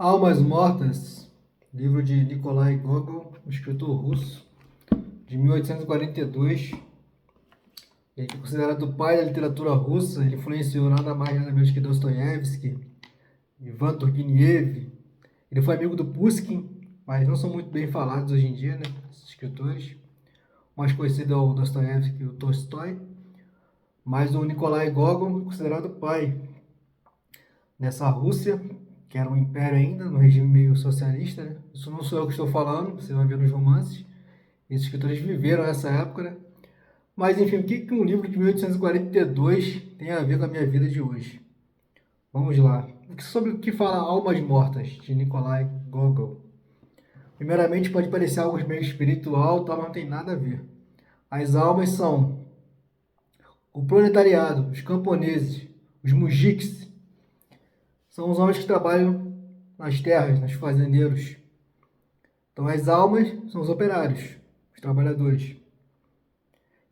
Almas Mortas, livro de Nikolai Gogol, um escritor russo, de 1842. Ele é considerado o pai da literatura russa. Ele influenciou nada mais nada menos que Dostoiévski, Ivan Turgenev. Ele foi amigo do Pushkin, mas não são muito bem falados hoje em dia, né, esses escritores. O mais conhecido é o Dostoiévski e o Tolstói, mas o Nikolai Gogol é considerado o pai nessa Rússia, que era um império ainda, no regime meio socialista, né? Isso não sou eu que estou falando, você vai ver nos romances. Esses escritores viveram essa época, né? Mas, enfim, o que um livro de 1842 tem a ver com a minha vida de hoje? Vamos lá. Sobre o que fala Almas Mortas, de Nikolai Gogol. Primeiramente, pode parecer algo meio espiritual, mas não tem nada a ver. As almas são o proletariado, os camponeses, os mujiks. São os homens que trabalham nas terras, nos fazendeiros. Então, as almas são os operários, os trabalhadores.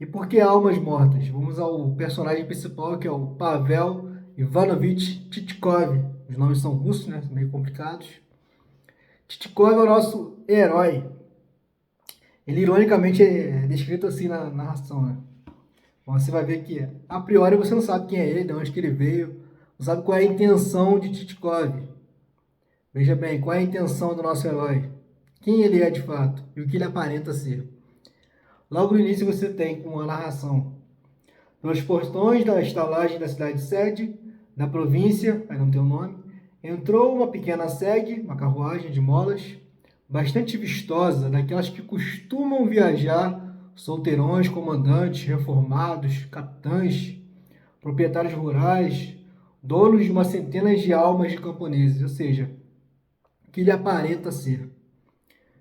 E por que almas mortas? Vamos ao personagem principal, que é o Pavel Ivanovich Tikhov. Os nomes são russos, né? Meio complicados. Tikhov é o nosso herói. Ele, ironicamente, é descrito assim na narração, né? Você vai ver que, a priori, você não sabe quem é ele, de onde que ele veio, não sabe qual é a intenção de Tikhov. Veja bem, qual é a intenção do nosso herói? Quem ele é de fato e o que ele aparenta ser. Logo no início você tem uma narração. Pelos portões da estalagem da cidade sede, da província, aí não tem o nome, entrou uma pequena segue, uma carruagem de molas, bastante vistosa, daquelas que costumam viajar solteirões, comandantes, reformados, capitães, proprietários rurais, donos de uma centena de almas de camponeses, ou seja, o que ele aparenta ser.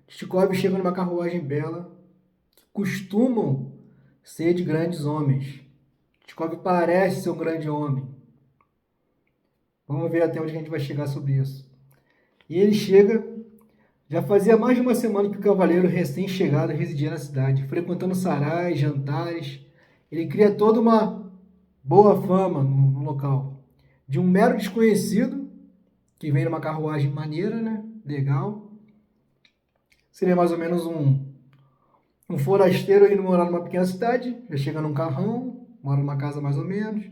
Tikhov chega numa carruagem bela, que costumam ser de grandes homens. Tikhov parece ser um grande homem. Vamos ver até onde a gente vai chegar sobre isso. E ele chega, já fazia mais de uma semana que o cavaleiro recém-chegado residia na cidade, frequentando sarais, jantares. Ele cria toda uma boa fama no local. De um mero desconhecido, que vem numa carruagem maneira, né? Legal. Seria mais ou menos um forasteiro indo morar numa pequena cidade, já chega num carrão, mora numa casa mais ou menos.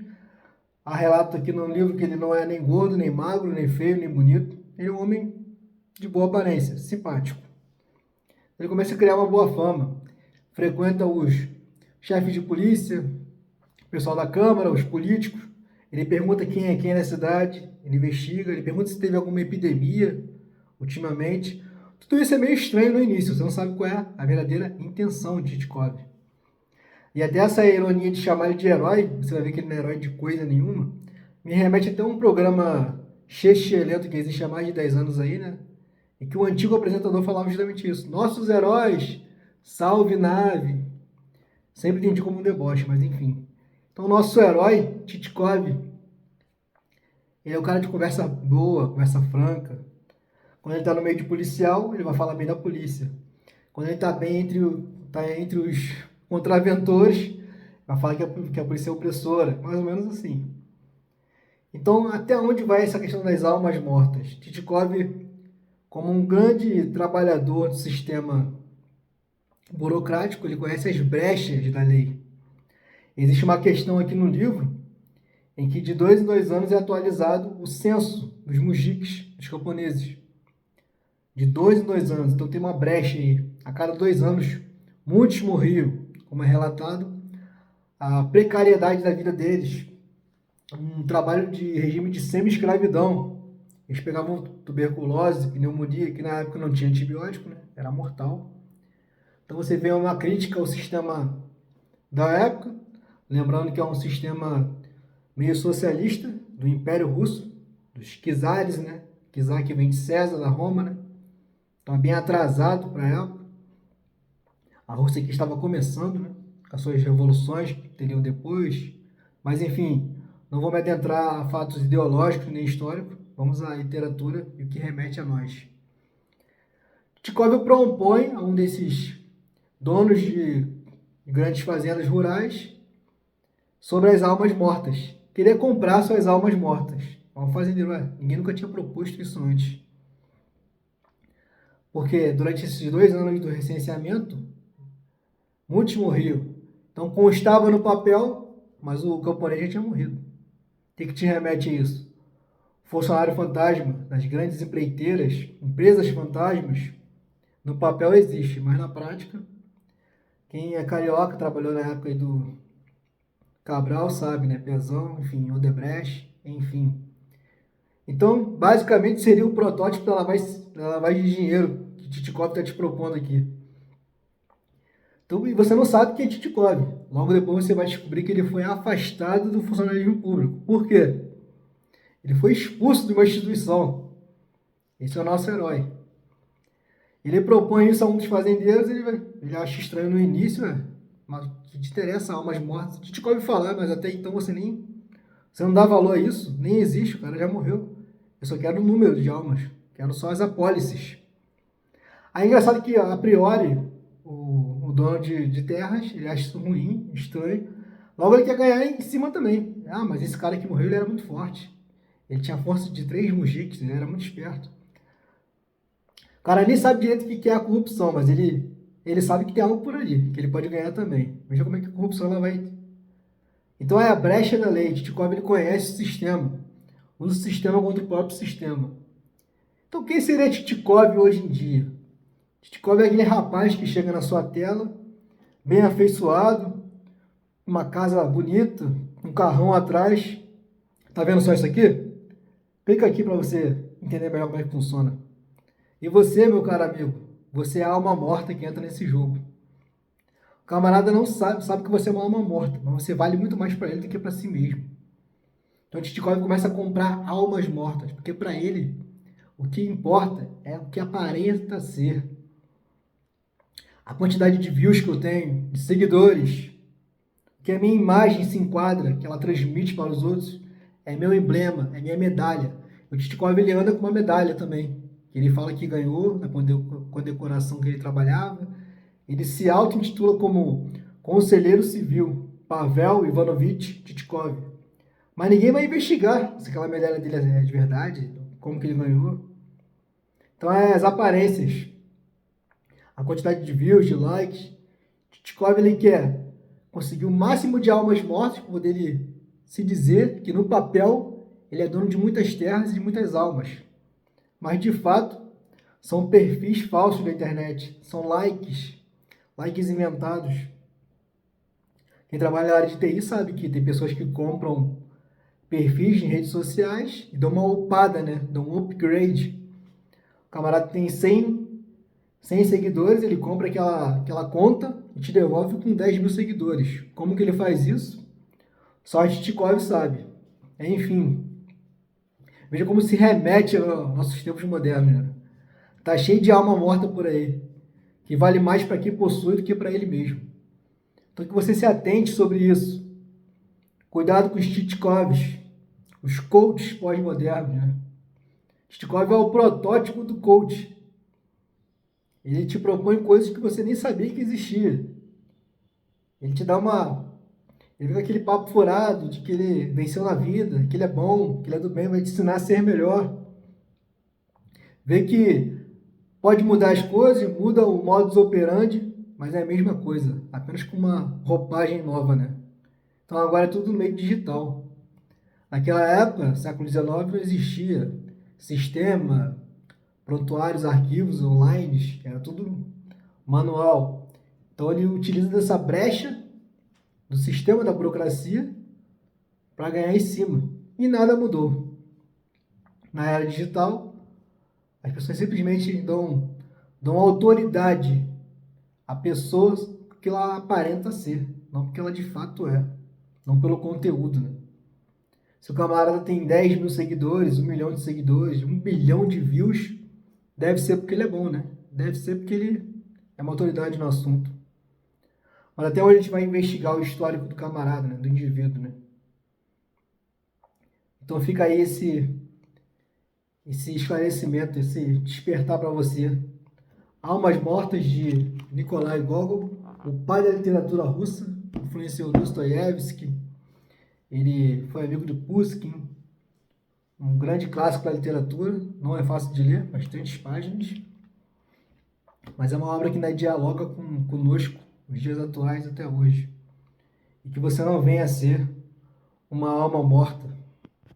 Há relato aqui no livro que ele não é nem gordo, nem magro, nem feio, nem bonito. Ele é um homem de boa aparência, simpático. Ele começa a criar uma boa fama. Frequenta os chefes de polícia, o pessoal da Câmara, os políticos. Ele pergunta quem é quem na cidade, ele investiga, ele pergunta se teve alguma epidemia ultimamente. Tudo isso é meio estranho no início, você não sabe qual é a verdadeira intenção de Tikhov. E até essa ironia de chamar ele de herói, você vai ver que ele não é herói de coisa nenhuma, me remete até a um programa lento que existe há mais de 10 anos aí, né? E que o antigo apresentador falava justamente isso. Nossos heróis, salve nave. Sempre entendi como um deboche, mas enfim. Então o nosso herói, Tikhov, ele é um cara de conversa boa, conversa franca. Quando ele está no meio de policial, ele vai falar bem da polícia. Quando ele está bem entre os contraventores, vai falar que a polícia é opressora. Mais ou menos assim. Então, até onde vai essa questão das almas mortas? Tikhov, como um grande trabalhador do sistema burocrático, ele conhece as brechas da lei. Existe uma questão aqui no livro em que de 2 em 2 anos é atualizado o censo dos mujiks, dos camponeses. De 2 em 2 anos. Então tem uma brecha aí. A cada 2 anos, muitos morriam, como é relatado. A precariedade da vida deles. Um trabalho de regime de semi-escravidão. Eles pegavam tuberculose, pneumonia, que na época não tinha antibiótico, né? Era mortal. Então você vê uma crítica ao sistema da época, lembrando que é um sistema meio socialista do Império Russo, dos czares, né? Czar que vem de César, da Roma, né? Então é bem atrasado para a época. A Rússia aqui estava começando, né? Com as suas revoluções que teriam depois. Mas enfim, não vou me adentrar a fatos ideológicos nem históricos. Vamos à literatura e o que remete a nós. Tikhov propõe a um desses donos de grandes fazendas rurais sobre as almas mortas. Queria comprar suas almas mortas. Um fazendeiro, ninguém nunca tinha proposto isso antes. porque durante esses 2 anos do recenseamento, muitos morriam. Então constava no papel, mas o camponês já tinha morrido. O que te remete a isso? Funcionário fantasma das grandes empreiteiras, empresas fantasmas, no papel existe, mas na prática, quem é carioca, trabalhou na época aí do Cabral, sabe, né? Pezão, enfim, Odebrecht, enfim. Então, basicamente, seria o protótipo da lavagem de dinheiro que Titikov está te propondo aqui. Então, e você não sabe quem é Titikov. Logo depois você vai descobrir que ele foi afastado do funcionalismo público. Por quê? Ele foi expulso de uma instituição. Esse é o nosso herói. Ele propõe isso a um dos fazendeiros, ele acha estranho no início, mas que te interessa almas mortas. Titikov falar, mas até então você não dá valor a isso, nem existe, o cara já morreu. Eu só quero o número de almas, quero só as apólices. Aí é engraçado que, a priori, o dono de terras, ele acha isso ruim, estranho. Logo ele quer ganhar em cima também. Ah, mas esse cara que morreu, ele era muito forte. Ele tinha força de 3 mujiques, ele era muito esperto. O cara nem sabe direito o que é a corrupção, mas ele sabe que tem algo por ali, que ele pode ganhar também. Veja como é que a corrupção ela vai. Então é a brecha da lei. Titikov ele conhece o sistema. Usa o sistema contra o próprio sistema. Então quem seria Titikov hoje em dia? Titikov é aquele rapaz que chega na sua tela, bem afeiçoado, uma casa bonita, um carrão atrás. Tá vendo só isso aqui? Clica aqui para você entender melhor como é que funciona. E você, meu caro amigo, você é a alma morta que entra nesse jogo. O camarada não sabe que você é uma alma morta, mas você vale muito mais para ele do que para si mesmo. Então, Titikov começa a comprar almas mortas, porque para ele o que importa é o que aparenta ser. A quantidade de views que eu tenho, de seguidores, que a minha imagem se enquadra, que ela transmite para os outros, é meu emblema, é minha medalha. O Titikov ele anda com uma medalha também, que ele fala que ganhou na condecoração que ele trabalhava. Ele se auto-intitula como Conselheiro Civil, Pavel Ivanovich Titikov. Mas ninguém vai investigar se aquela medalha dele é de verdade, como que ele ganhou. Então é as aparências, a quantidade de views, de likes. Titikov ele quer conseguir o máximo de almas mortas para poder ele se dizer que no papel ele é dono de muitas terras e de muitas almas. Mas de fato são perfis falsos da internet, são likes inventados. Quem trabalha na área de TI sabe que tem pessoas que compram perfis em redes sociais e dão uma upada, né? Dão um upgrade. O camarada tem 100 seguidores, ele compra aquela conta e te devolve com 10 mil seguidores. Como que ele faz isso? Só a Titikov sabe. Enfim, veja como se remete aos nossos tempos modernos. Né? Tá cheio de alma morta por aí, que vale mais para quem possui do que para ele mesmo. Então que você se atente sobre isso. Cuidado com os Titikovs, os coaches pós-modernos. Né? Titikov é o protótipo do coach. Ele te propõe coisas que você nem sabia que existia. Ele te dá Ele vem com aquele papo furado de que ele venceu na vida, que ele é bom, que ele é do bem, vai te ensinar a ser melhor. Vê que pode mudar as coisas, muda o modus operandi, mas é a mesma coisa, apenas com uma roupagem nova, né? Então agora é tudo no meio digital. Naquela época, século XIX, não existia sistema, prontuários, arquivos online, era tudo manual. Então ele utiliza dessa brecha do sistema da burocracia para ganhar em cima. E nada mudou. Na era digital, as pessoas simplesmente dão autoridade a pessoas que ela aparenta ser, não porque ela de fato é, não pelo conteúdo. Né? Se o camarada tem 10 mil seguidores, 1 milhão de seguidores, 1 bilhão de views, deve ser porque ele é bom, né? Deve ser porque ele é uma autoridade no assunto. Mas até hoje a gente vai investigar o histórico do camarada, né? Do indivíduo, né? Então fica aí esse esclarecimento, esse despertar para você. Almas Mortas de Nikolai Gogol, o pai da literatura russa, influenciou Dostoiévski, ele foi amigo de Pushkin, um grande clássico da literatura, não é fácil de ler, bastantes páginas. mas é uma obra que ainda dialoga conosco, os dias atuais até hoje. E que você não venha a ser uma alma morta